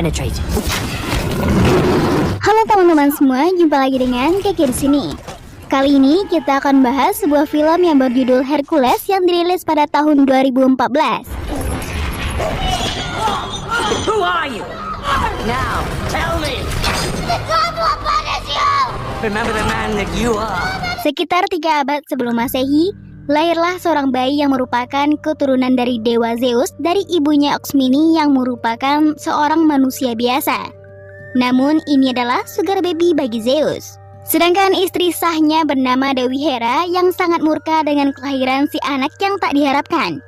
penetrate. Halo teman-teman semua, jumpa lagi dengan Keke di sini. Kali ini kita akan bahas sebuah film yang berjudul Hercules yang dirilis pada tahun 2014. Who are you? Now, tell me. Remember the man that you are. Sekitar 3 abad sebelum Masehi, lahirlah seorang bayi yang merupakan keturunan dari dewa Zeus dari ibunya Oxmini yang merupakan seorang manusia biasa. Namun ini adalah sugar baby bagi Zeus. Sedangkan istri sahnya bernama Dewi Hera yang sangat murka dengan kelahiran si anak yang tak diharapkan.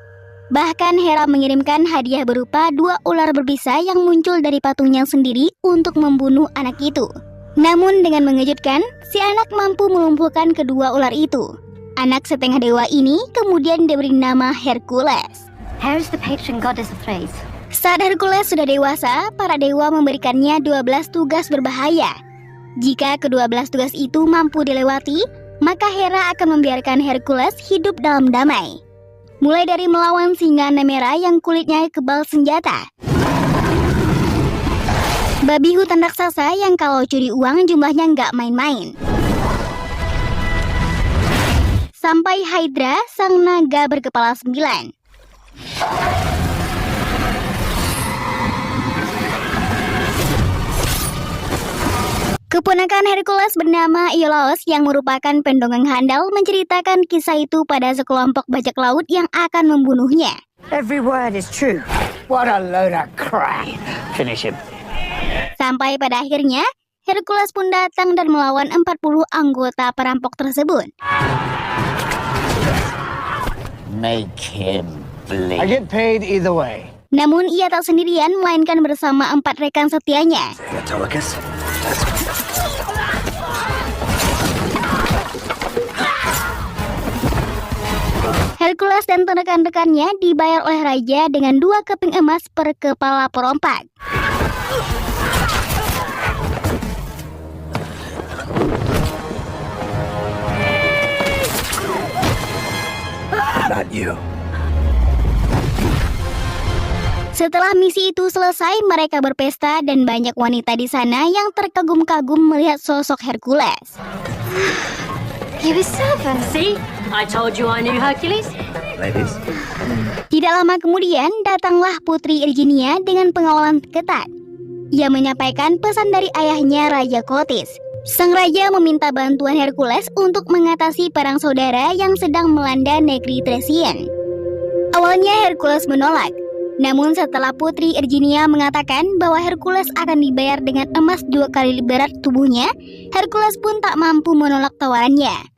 Bahkan Hera mengirimkan hadiah berupa 2 ular berbisa yang muncul dari patungnya sendiri untuk membunuh anak itu. Namun dengan mengejutkan, si anak mampu melumpuhkan kedua ular itu. Anak setengah dewa ini kemudian diberi nama Hercules. Hera is the patron goddess of Thrace. Saat Hercules sudah dewasa, para dewa memberikannya 12 tugas berbahaya. Jika ke-12 tugas itu mampu dilewati, maka Hera akan membiarkan Hercules hidup dalam damai. Mulai dari melawan singa Nemera yang kulitnya kebal senjata, babi hutan raksasa yang kalau curi uang jumlahnya nggak main-main, sampai Hydra, sang naga berkepala 9. Keponakan Hercules bernama Iolaus yang merupakan pendongeng handal menceritakan kisah itu pada sekelompok bajak laut yang akan membunuhnya. Every word is true. What a load of crap. Finish him. Sampai pada akhirnya, Hercules pun datang dan melawan 40 anggota perampok tersebut. Make him bleed. I get paid either way. Namun ia tak sendirian, melainkan bersama 4 rekan setianya. Hercules dan rekan-rekannya dibayar oleh raja dengan 2 keping emas per kepala perompak. Not you. Setelah misi itu selesai, mereka berpesta dan banyak wanita di sana yang terkagum-kagum melihat sosok Hercules. You were seven. See? I told you I knew Hercules. Ladies. Tidak lama kemudian, datanglah Putri Irginia dengan pengawalan ketat. Ia menyampaikan pesan dari ayahnya Raja Kotis. Sang raja meminta bantuan Hercules untuk mengatasi perang saudara yang sedang melanda negeri Thracian. Awalnya Hercules menolak. Namun setelah Putri Irginia mengatakan bahwa Hercules akan dibayar dengan emas 2 kali berat tubuhnya, Hercules pun tak mampu menolak tawarannya.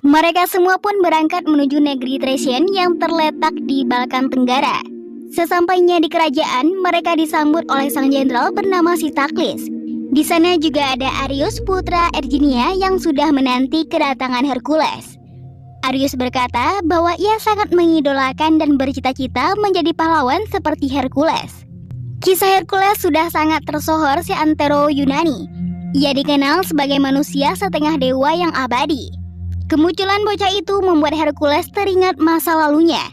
Mereka semua pun berangkat menuju negeri Thracian yang terletak di Balkan Tenggara. Sesampainya di kerajaan, mereka disambut oleh sang jenderal bernama Sitaklis. Di sana juga ada Areus, putra Erginia yang sudah menanti kedatangan Hercules. Areus berkata bahwa ia sangat mengidolakan dan bercita-cita menjadi pahlawan seperti Hercules. Kisah Hercules sudah sangat tersohor seantero Yunani. Ia dikenal sebagai manusia setengah dewa yang abadi. Kemunculan bocah itu membuat Hercules teringat masa lalunya,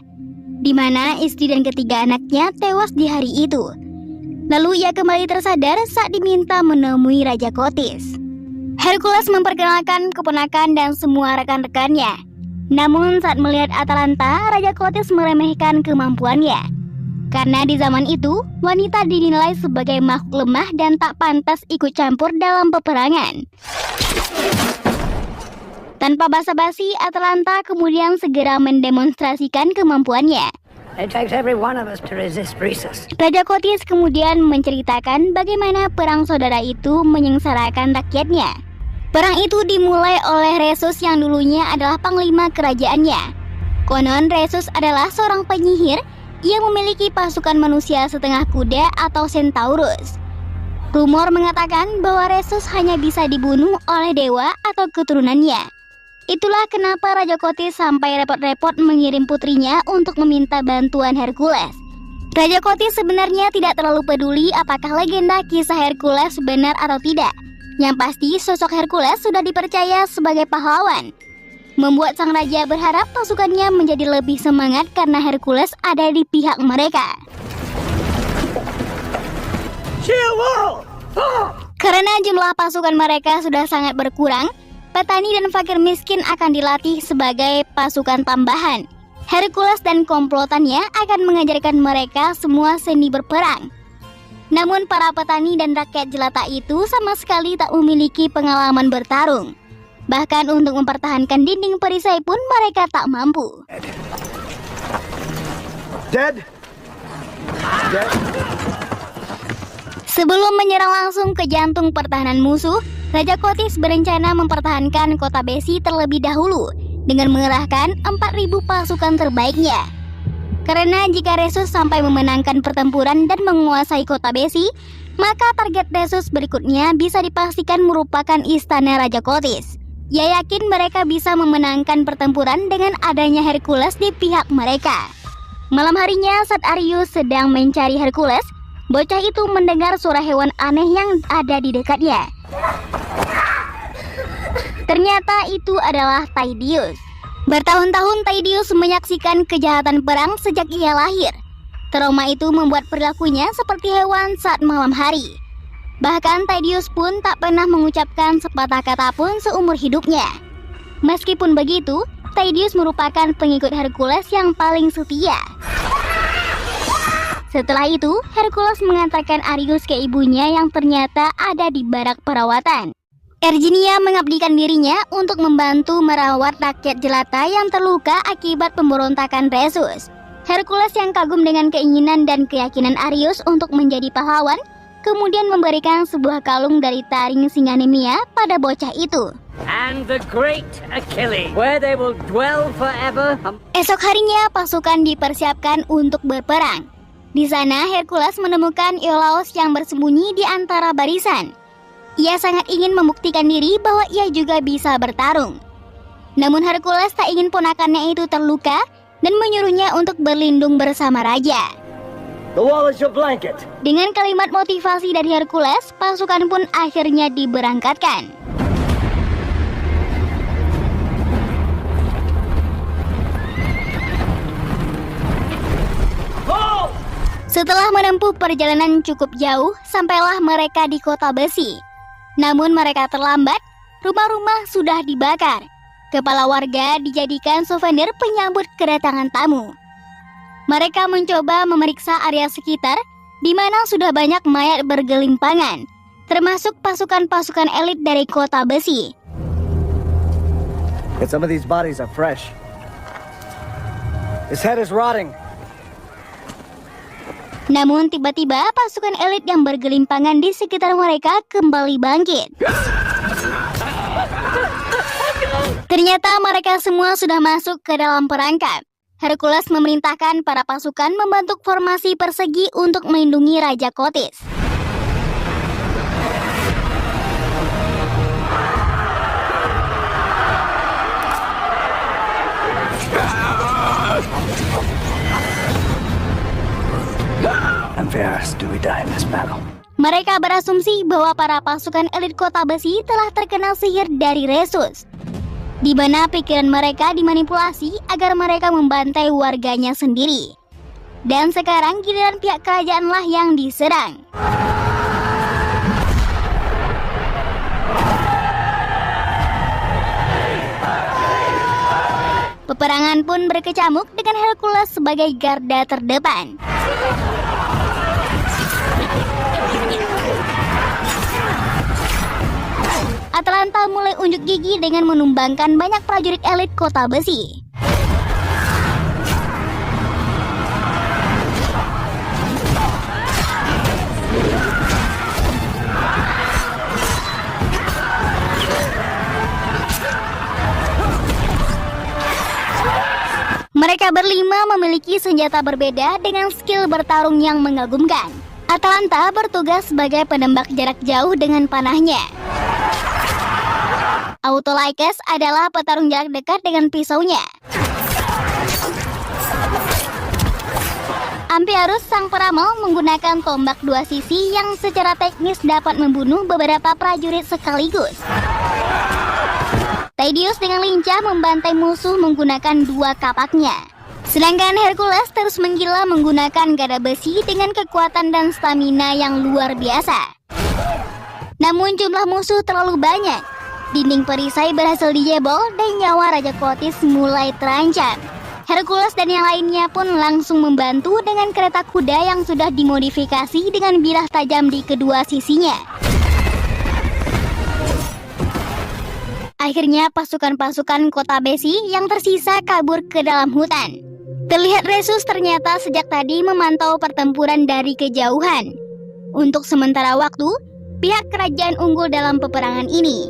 di mana istri dan ketiga anaknya tewas di hari itu. Lalu ia kembali tersadar saat diminta menemui Raja Kotis. Hercules memperkenalkan keponakan dan semua rekan-rekannya. Namun saat melihat Atalanta, Raja Kotis meremehkan kemampuannya. Karena di zaman itu, wanita dinilai sebagai makhluk lemah dan tak pantas ikut campur dalam peperangan. Tanpa basa-basi, Atalanta kemudian segera mendemonstrasikan kemampuannya. It takes every one of us to resist Rhesus. Raja Kotis kemudian menceritakan bagaimana perang saudara itu menyengsarakan rakyatnya. Perang itu dimulai oleh Rhesus yang dulunya adalah panglima kerajaannya. Konon Rhesus adalah seorang penyihir yang memiliki pasukan manusia setengah kuda atau Centaurus. Rumor mengatakan bahwa Rhesus hanya bisa dibunuh oleh dewa atau keturunannya. Itulah kenapa Raja Kotis sampai repot-repot mengirim putrinya untuk meminta bantuan Hercules. Raja Kotis sebenarnya tidak terlalu peduli apakah legenda kisah Hercules benar atau tidak. Yang pasti sosok Hercules sudah dipercaya sebagai pahlawan. Membuat sang raja berharap pasukannya menjadi lebih semangat karena Hercules ada di pihak mereka. jumlah pasukan mereka sudah sangat berkurang, petani dan fakir miskin akan dilatih sebagai pasukan tambahan. Hercules dan komplotannya akan mengajarkan mereka semua seni berperang. Namun para petani dan rakyat jelata itu sama sekali tak memiliki pengalaman bertarung. Bahkan untuk mempertahankan dinding perisai pun mereka tak mampu. Dead? Dead? Sebelum menyerang langsung ke jantung pertahanan musuh, Raja Kotis berencana mempertahankan kota Besi terlebih dahulu dengan mengerahkan 4.000 pasukan terbaiknya. Karena jika Resus sampai memenangkan pertempuran dan menguasai kota Besi, maka target Resus berikutnya bisa dipastikan merupakan istana Raja Kotis. Ia yakin mereka bisa memenangkan pertempuran dengan adanya Hercules di pihak mereka. Malam harinya saat Arius sedang mencari Hercules, bocah itu mendengar suara hewan aneh yang ada di dekatnya. Ternyata itu adalah Tydeus. Bertahun-tahun Tydeus menyaksikan kejahatan perang sejak ia lahir. Trauma itu membuat perilakunya seperti hewan saat malam hari. Bahkan Tydeus pun tak pernah mengucapkan sepatah kata pun seumur hidupnya. Meskipun begitu, Tydeus merupakan pengikut Hercules yang paling setia. Setelah itu, Hercules mengantarkan Arius ke ibunya yang ternyata ada di barak perawatan. Erginia mengabdikan dirinya untuk membantu merawat rakyat jelata yang terluka akibat pemberontakan Resus. Hercules yang kagum dengan keinginan dan keyakinan Arius untuk menjadi pahlawan, kemudian memberikan sebuah kalung dari taring singa Nemea pada bocah itu. And the great Achilles, where they will dwell forever. Esok harinya pasukan dipersiapkan untuk berperang. Di sana Hercules menemukan Iolaus yang bersembunyi di antara barisan. Ia sangat ingin membuktikan diri bahwa ia juga bisa bertarung. Namun Hercules tak ingin ponakannya itu terluka dan menyuruhnya untuk berlindung bersama raja. The wall is your blanket. Dengan kalimat motivasi dari Hercules, pasukan pun akhirnya diberangkatkan. Setelah menempuh perjalanan cukup jauh, sampailah mereka di kota Besi. Namun mereka terlambat, rumah-rumah sudah dibakar. Kepala warga dijadikan souvenir penyambut kedatangan tamu. Mereka mencoba memeriksa area sekitar, di mana sudah banyak mayat bergelimpangan, termasuk pasukan-pasukan elit dari kota Besi. And some of these bodies are fresh. His head is rotting. Namun tiba-tiba pasukan elit yang bergelimpangan di sekitar mereka kembali bangkit. Ternyata mereka semua sudah masuk ke dalam perangkap. Hercules memerintahkan para pasukan membentuk formasi persegi untuk melindungi Raja Kotis. Amphiaraus, do we die in this battle? Mereka berasumsi bahwa para pasukan elit kota Besi telah terkena sihir dari Resus, di mana pikiran mereka dimanipulasi agar mereka membantai warganya sendiri. Dan sekarang giliran pihak kerajaanlah yang diserang. Peperangan pun berkecamuk dengan Hercules sebagai garda terdepan. Atalanta mulai unjuk gigi dengan menumbangkan banyak prajurit elit kota Besi. Mereka berlima memiliki senjata berbeda dengan skill bertarung yang mengagumkan. Atalanta bertugas sebagai penembak jarak jauh dengan panahnya. Autolycus adalah petarung jarak dekat dengan pisaunya. Amphiaraus sang peramal menggunakan tombak dua sisi yang secara teknis dapat membunuh beberapa prajurit sekaligus. Tydeus dengan lincah membantai musuh menggunakan dua kapaknya. Sedangkan Hercules terus menggila menggunakan gada besi dengan kekuatan dan stamina yang luar biasa. Namun jumlah musuh terlalu banyak. Dinding perisai berhasil dijebol dan nyawa Raja Kotis mulai terancam. Hercules dan yang lainnya pun langsung membantu dengan kereta kuda yang sudah dimodifikasi dengan bilah tajam di kedua sisinya. Akhirnya pasukan-pasukan kota Besi yang tersisa kabur ke dalam hutan. Terlihat Resus ternyata sejak tadi memantau pertempuran dari kejauhan. Untuk sementara waktu, pihak kerajaan unggul dalam peperangan ini.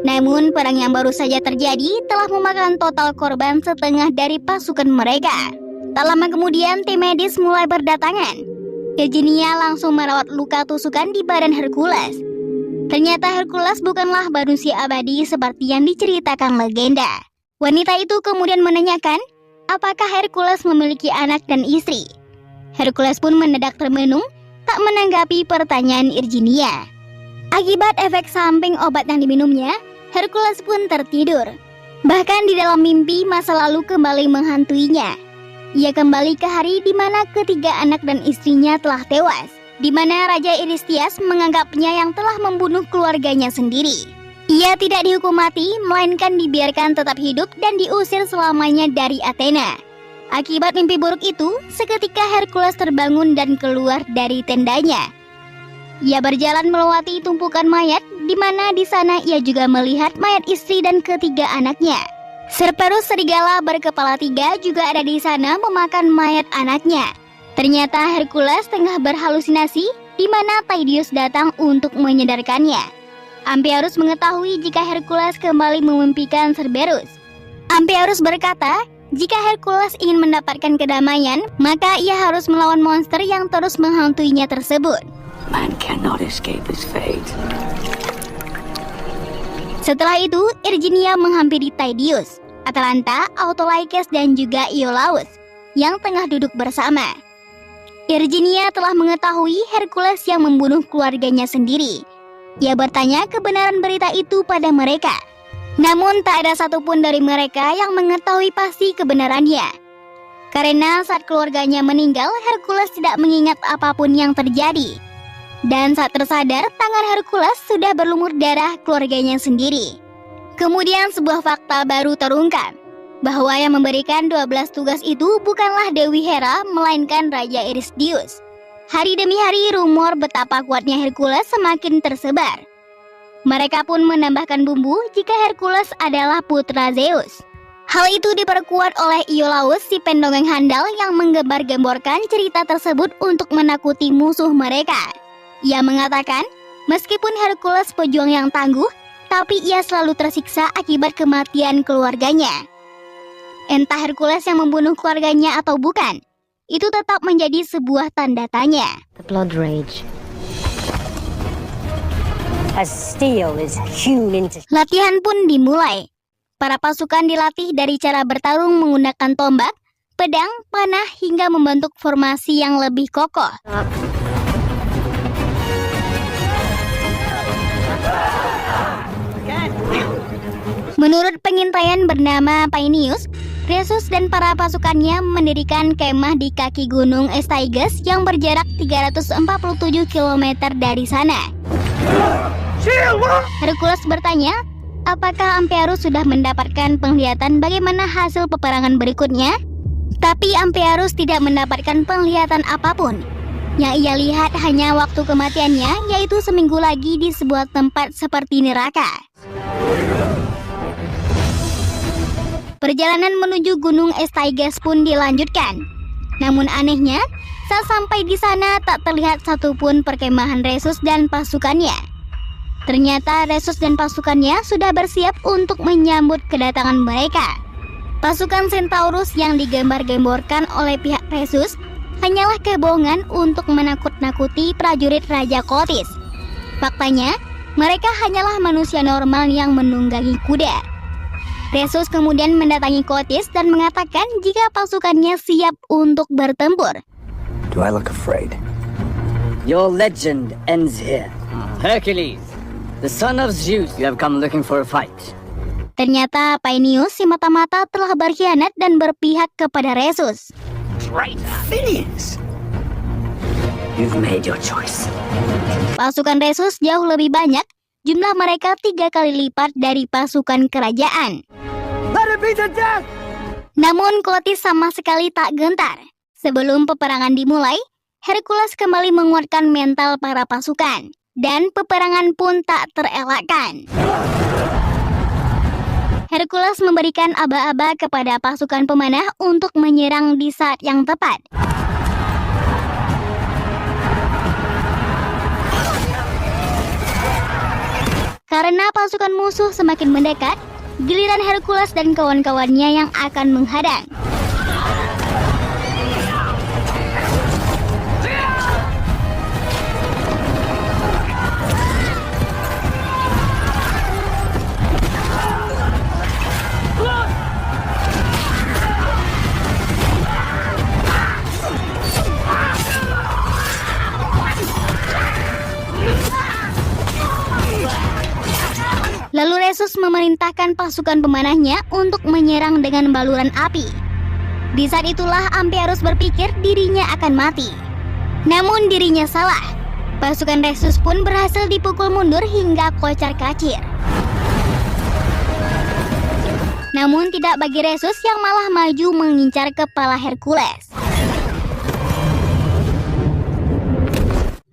Namun perang yang baru saja terjadi telah memakan total korban setengah dari pasukan mereka. Tak lama kemudian tim medis mulai berdatangan. Virginia langsung merawat luka tusukan di badan Hercules. Ternyata Hercules bukanlah manusia abadi seperti yang diceritakan legenda. Wanita itu kemudian menanyakan, apakah Hercules memiliki anak dan istri? Hercules pun mendadak termenung, tak menanggapi pertanyaan Virginia. Akibat efek samping obat yang diminumnya, Hercules pun tertidur. Bahkan di dalam mimpi masa lalu kembali menghantuinya. Ia kembali ke hari di mana ketiga anak dan istrinya telah tewas, di mana Raja Eurystheus menganggapnya yang telah membunuh keluarganya sendiri. Ia tidak dihukum mati, melainkan dibiarkan tetap hidup dan diusir selamanya dari Athena. Akibat mimpi buruk itu, seketika Hercules terbangun dan keluar dari tendanya. Ia berjalan melewati tumpukan mayat, di mana di sana ia juga melihat mayat istri dan ketiga anaknya. Cerberus serigala berkepala 3 juga ada di sana memakan mayat anaknya. Ternyata Hercules tengah berhalusinasi, di mana Tydeus datang untuk menyadarkannya. Amphiaraus mengetahui jika Hercules kembali memimpikan Cerberus. Amphiaraus berkata, jika Hercules ingin mendapatkan kedamaian, maka ia harus melawan monster yang terus menghantuinya tersebut. Man cannot escape his fate. Setelah itu, Virginia menghampiri Tydeus, Atalanta, Autolycus, dan juga Iolaus yang tengah duduk bersama. Virginia telah mengetahui Hercules yang membunuh keluarganya sendiri. Ia bertanya kebenaran berita itu pada mereka. Namun tak ada satupun dari mereka yang mengetahui pasti kebenarannya. Karena saat keluarganya meninggal, Hercules tidak mengingat apapun yang terjadi. Dan saat tersadar, tangan Hercules sudah berlumur darah keluarganya sendiri. Kemudian sebuah fakta baru terungkap, bahwa yang memberikan 12 tugas itu bukanlah Dewi Hera, melainkan Raja Eurystheus. Hari demi hari rumor betapa kuatnya Hercules semakin tersebar. Mereka pun menambahkan bumbu jika Hercules adalah putra Zeus. Hal itu diperkuat oleh Iolaus, si pendongeng handal yang menggembar-gemborkan cerita tersebut untuk menakuti musuh mereka. Ia mengatakan, meskipun Hercules pejuang yang tangguh, tapi ia selalu tersiksa akibat kematian keluarganya. Entah Hercules yang membunuh keluarganya atau bukan, itu tetap menjadi sebuah tanda tanya. The blood rage. As steel is hewn into... Latihan pun dimulai. Para pasukan dilatih dari cara bertarung menggunakan tombak, pedang, panah, hingga membentuk formasi yang lebih kokoh. Menurut pengintaian bernama Painius, Resus dan para pasukannya mendirikan kemah di kaki gunung Styges yang berjarak 347 km dari sana. Hercules bertanya, apakah Amphiaraus sudah mendapatkan penglihatan bagaimana hasil peperangan berikutnya? Tapi Amphiaraus tidak mendapatkan penglihatan apapun. Yang ia lihat hanya waktu kematiannya, yaitu seminggu lagi di sebuah tempat seperti neraka. Perjalanan menuju gunung Styges pun dilanjutkan. Namun anehnya, saat sampai di sana tak terlihat satupun perkemahan Resus dan pasukannya. Ternyata Resus dan pasukannya sudah bersiap untuk menyambut kedatangan mereka. Pasukan Centaurus yang digembar-gemborkan oleh pihak Resus hanyalah kebohongan untuk menakut-nakuti prajurit Raja Kotis. Faktanya, mereka hanyalah manusia normal yang menunggangi kuda. Resus kemudian mendatangi Kotis dan mengatakan jika pasukannya siap untuk bertempur. Do I look afraid? Your legend ends here. Hercules, the son of Zeus, you have come looking for a fight. Ternyata Painius si mata-mata telah berkhianat dan berpihak kepada Resus. Traitor. Phineas! You've made your choice. Pasukan Resus jauh lebih banyak, jumlah mereka 3 kali lipat dari pasukan kerajaan. Let it be the death! Namun Kotis sama sekali tak gentar. Sebelum peperangan dimulai, Hercules kembali menguatkan mental para pasukan, dan peperangan pun tak terelakkan. Hercules memberikan aba-aba kepada pasukan pemanah untuk menyerang di saat yang tepat. Karena pasukan musuh semakin mendekat, giliran Hercules dan kawan-kawannya yang akan menghadang. Lalu Resus memerintahkan pasukan pemanahnya untuk menyerang dengan baluran api. Di saat itulah Amphiarus berpikir dirinya akan mati. Namun dirinya salah. Pasukan Resus pun berhasil dipukul mundur hingga kocar-kacir. Namun tidak bagi Resus yang malah maju mengincar kepala Hercules.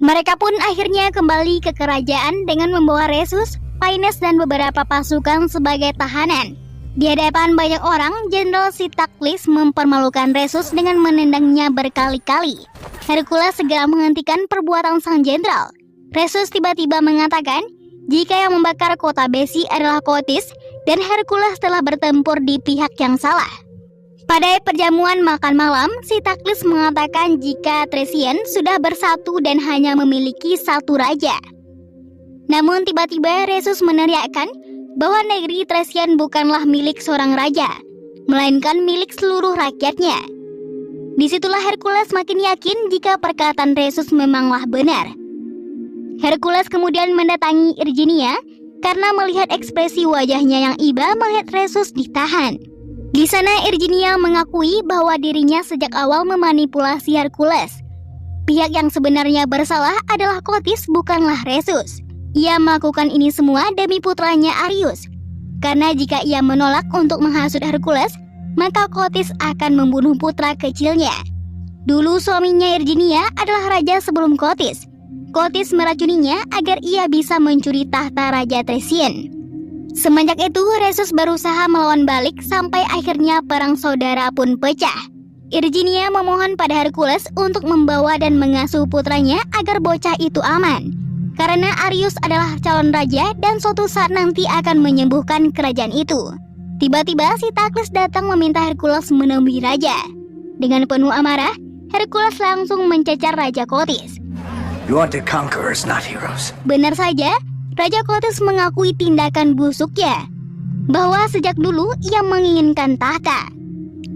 Mereka pun akhirnya kembali ke kerajaan dengan membawa Resus, Paines dan beberapa pasukan sebagai tahanan. Di hadapan banyak orang, Jenderal Sitaklis mempermalukan Resus dengan menendangnya berkali-kali. Hercules segera menghentikan perbuatan sang jenderal. Resus tiba-tiba mengatakan jika yang membakar kota Besi adalah Kotis dan Hercules telah bertempur di pihak yang salah. Pada perjamuan makan malam, Sitaklis mengatakan jika Thracian sudah bersatu dan hanya memiliki satu raja. Namun tiba-tiba Resus meneriakkan bahwa negeri Thracian bukanlah milik seorang raja, melainkan milik seluruh rakyatnya. Disitulah Hercules makin yakin jika perkataan Resus memanglah benar. Hercules kemudian mendatangi Irginia karena melihat ekspresi wajahnya yang iba melihat Resus ditahan. Di sana Irginia mengakui bahwa dirinya sejak awal memanipulasi Hercules. Pihak yang sebenarnya bersalah adalah Kotis, bukanlah Resus. Ia melakukan ini semua demi putranya Arius. Karena jika ia menolak untuk menghasut Hercules, maka Kotis akan membunuh putra kecilnya. Dulu suaminya Irginia adalah raja sebelum Kotis. Kotis meracuninya agar ia bisa mencuri tahta Raja Thracian. Semenjak itu Resus berusaha melawan balik sampai akhirnya perang saudara pun pecah. Irginia memohon pada Hercules untuk membawa dan mengasuh putranya agar bocah itu aman. Karena Arius adalah calon raja dan suatu saat nanti akan menyembuhkan kerajaan itu. Tiba-tiba Sitaklis datang meminta Hercules menemui raja. Dengan penuh amarah, Hercules langsung mencecar Raja Kotis. You want to conquerors, not heroes. Benar saja, Raja Kotis mengakui tindakan busuknya, bahwa sejak dulu ia menginginkan tahta.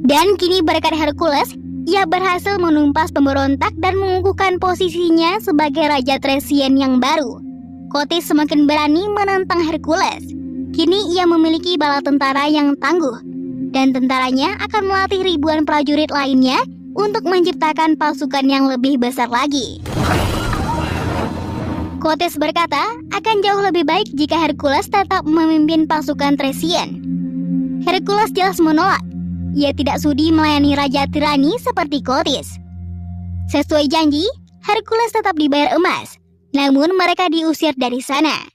Dan kini berkat Hercules, ia berhasil menumpas pemberontak dan mengukuhkan posisinya sebagai Raja Thracian yang baru. Kotis semakin berani menantang Hercules. Kini ia memiliki bala tentara yang tangguh, dan tentaranya akan melatih ribuan prajurit lainnya untuk menciptakan pasukan yang lebih besar lagi. Kotis berkata, akan jauh lebih baik jika Hercules tetap memimpin pasukan Thracian. Hercules jelas menolak. Ia tidak sudi melayani Raja tirani seperti Kotis. Sesuai janji, Hercules tetap dibayar emas. Namun mereka diusir dari sana.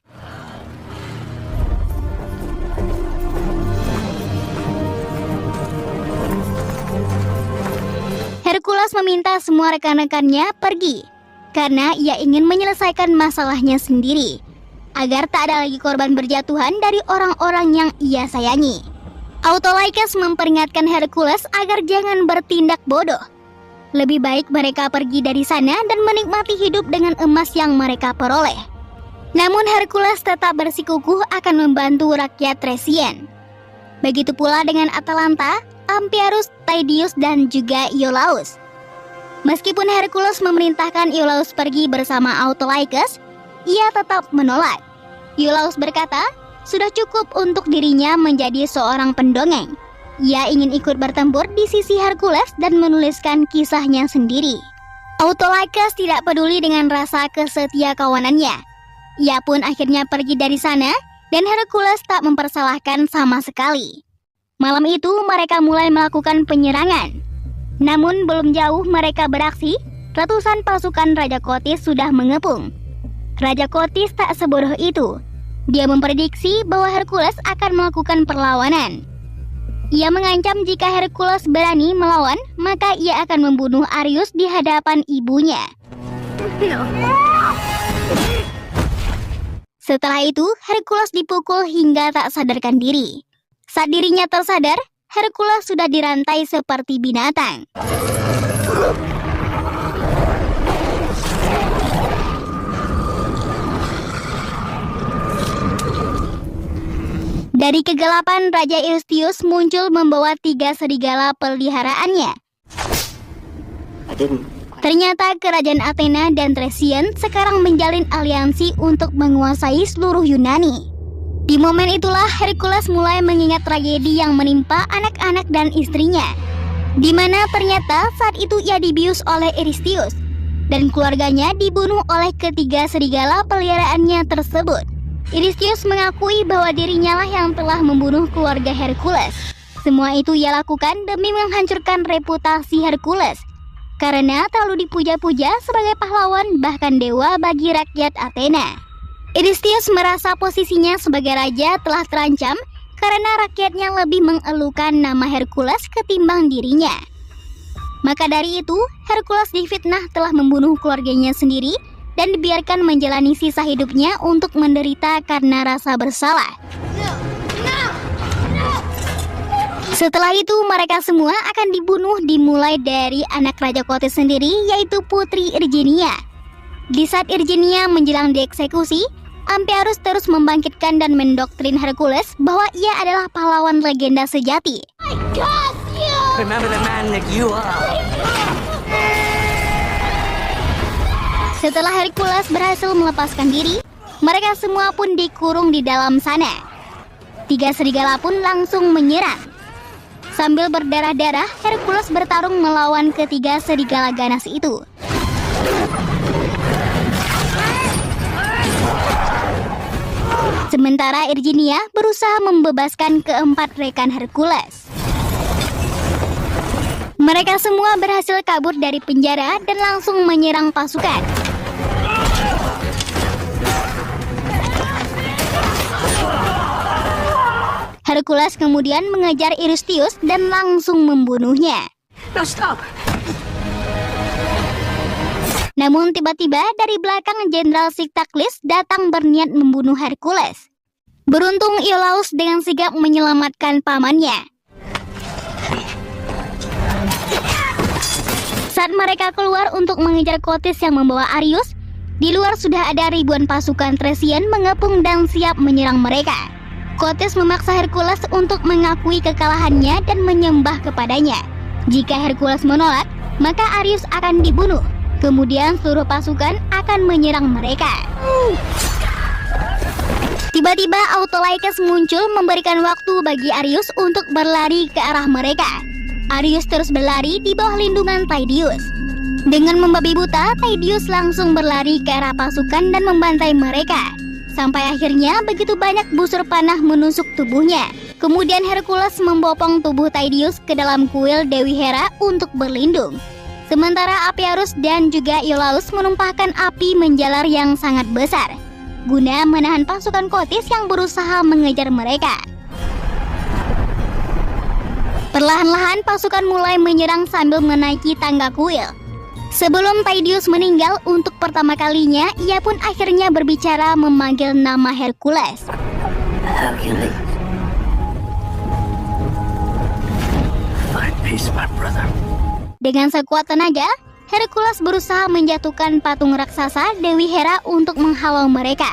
Hercules meminta semua rekan-rekannya pergi karena ia ingin menyelesaikan masalahnya sendiri, agar tak ada lagi korban berjatuhan dari orang-orang yang ia sayangi. Autolycus memperingatkan Hercules agar jangan bertindak bodoh. Lebih baik mereka pergi dari sana dan menikmati hidup dengan emas yang mereka peroleh. Namun Hercules tetap bersikukuh akan membantu rakyat Thracian. Begitu pula dengan Atalanta, Amphiarus, Tydeus, dan juga Iolaus. Meskipun Hercules memerintahkan Iolaus pergi bersama Autolycus, ia tetap menolak. Iolaus berkata, sudah cukup untuk dirinya menjadi seorang pendongeng. Ia ingin ikut bertempur di sisi Hercules dan menuliskan kisahnya sendiri. Autolycus tidak peduli dengan rasa kesetia kawanannya. Ia pun akhirnya pergi dari sana dan Hercules tak mempersalahkan sama sekali. Malam itu mereka mulai melakukan penyerangan. Namun belum jauh mereka beraksi, ratusan pasukan Raja Kotis sudah mengepung. Raja Kotis tak sebodoh itu. Dia memprediksi bahwa Hercules akan melakukan perlawanan. Ia mengancam jika Hercules berani melawan, maka ia akan membunuh Arius di hadapan ibunya. Setelah itu, Hercules dipukul hingga tak sadarkan diri. Saat dirinya tersadar, Hercules sudah dirantai seperti binatang. Dari kegelapan, Raja Eurystheus muncul membawa 3 serigala peliharaannya. Ternyata kerajaan Athena dan Thracian sekarang menjalin aliansi untuk menguasai seluruh Yunani. Di momen itulah Hercules mulai mengingat tragedi yang menimpa anak-anak dan istrinya, di mana ternyata saat itu ia dibius oleh Eurystheus dan keluarganya dibunuh oleh ketiga serigala peliharaannya tersebut. Eurystheus mengakui bahwa dirinya lah yang telah membunuh keluarga Hercules. Semua itu ia lakukan demi menghancurkan reputasi Hercules, karena terlalu dipuja-puja sebagai pahlawan bahkan dewa bagi rakyat Athena. Eurystheus merasa posisinya sebagai raja telah terancam karena rakyatnya lebih mengeluhkan nama Hercules ketimbang dirinya. Maka dari itu, Hercules difitnah telah membunuh keluarganya sendiri dan dibiarkan menjalani sisa hidupnya untuk menderita karena rasa bersalah. Setelah itu mereka semua akan dibunuh dimulai dari anak Raja Kotis sendiri, yaitu Putri Irginia. Di saat Irginia menjelang dieksekusi, Amphiaraus terus membangkitkan dan mendoktrin Hercules bahwa ia adalah pahlawan legenda sejati. Remember the man that you are. Setelah Hercules berhasil melepaskan diri, mereka semua pun dikurung di dalam sana. 3 serigala pun langsung menyerang. Sambil berdarah-darah, Hercules bertarung melawan ketiga serigala ganas itu. Sementara Irginia berusaha membebaskan keempat rekan Hercules. Mereka semua berhasil kabur dari penjara dan langsung menyerang pasukan. Hercules kemudian mengejar Eurystheus dan langsung membunuhnya. No, stop. Namun tiba-tiba dari belakang Jenderal Sictacles datang berniat membunuh Hercules. Beruntung Iolaus dengan sigap menyelamatkan pamannya. Saat mereka keluar untuk mengejar Kotis yang membawa Arius, di luar sudah ada ribuan pasukan Thracian mengepung dan siap menyerang mereka. Kotis memaksa Hercules untuk mengakui kekalahannya dan menyembah kepadanya. Jika Hercules menolak, maka Arius akan dibunuh. Kemudian seluruh pasukan akan menyerang mereka. Tiba-tiba Autolycus muncul memberikan waktu bagi Arius untuk berlari ke arah mereka. Arius terus berlari di bawah lindungan Tydeus. Dengan membabi buta, Tydeus langsung berlari ke arah pasukan dan membantai mereka. Sampai akhirnya begitu banyak busur panah menusuk tubuhnya. Kemudian Hercules membopong tubuh Tydeus ke dalam kuil Dewi Hera untuk berlindung. Sementara Amphiaraus dan juga Iolaus menumpahkan api menjalar yang sangat besar, guna menahan pasukan Kotis yang berusaha mengejar mereka. Perlahan-lahan pasukan mulai menyerang sambil menaiki tangga kuil. Sebelum Tydeus meninggal untuk pertama kalinya, ia pun akhirnya berbicara memanggil nama Hercules. Hercules. Find peace, my brother. Dengan sekuat tenaga, Hercules berusaha menjatuhkan patung raksasa Dewi Hera untuk menghalau mereka.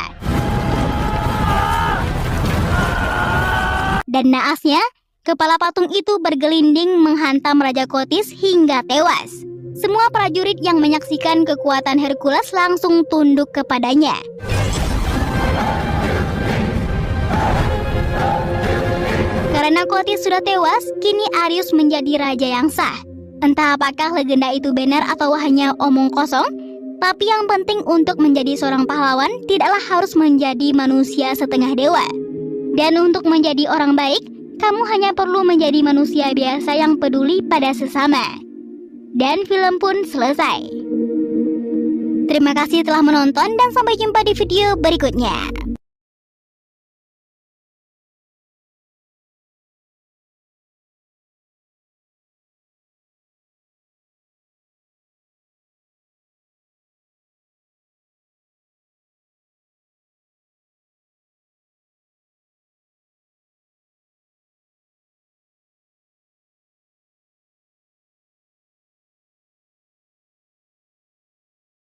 Dan naasnya, kepala patung itu bergelinding menghantam Raja Kotis hingga tewas. Semua prajurit yang menyaksikan kekuatan Hercules langsung tunduk kepadanya. Karena Kotis sudah tewas, kini Arius menjadi raja yang sah. Entah apakah legenda itu benar atau hanya omong kosong, tapi yang penting untuk menjadi seorang pahlawan tidaklah harus menjadi manusia setengah dewa. Dan untuk menjadi orang baik, kamu hanya perlu menjadi manusia biasa yang peduli pada sesama. Dan film pun selesai. Terima kasih telah menonton dan sampai jumpa di video berikutnya.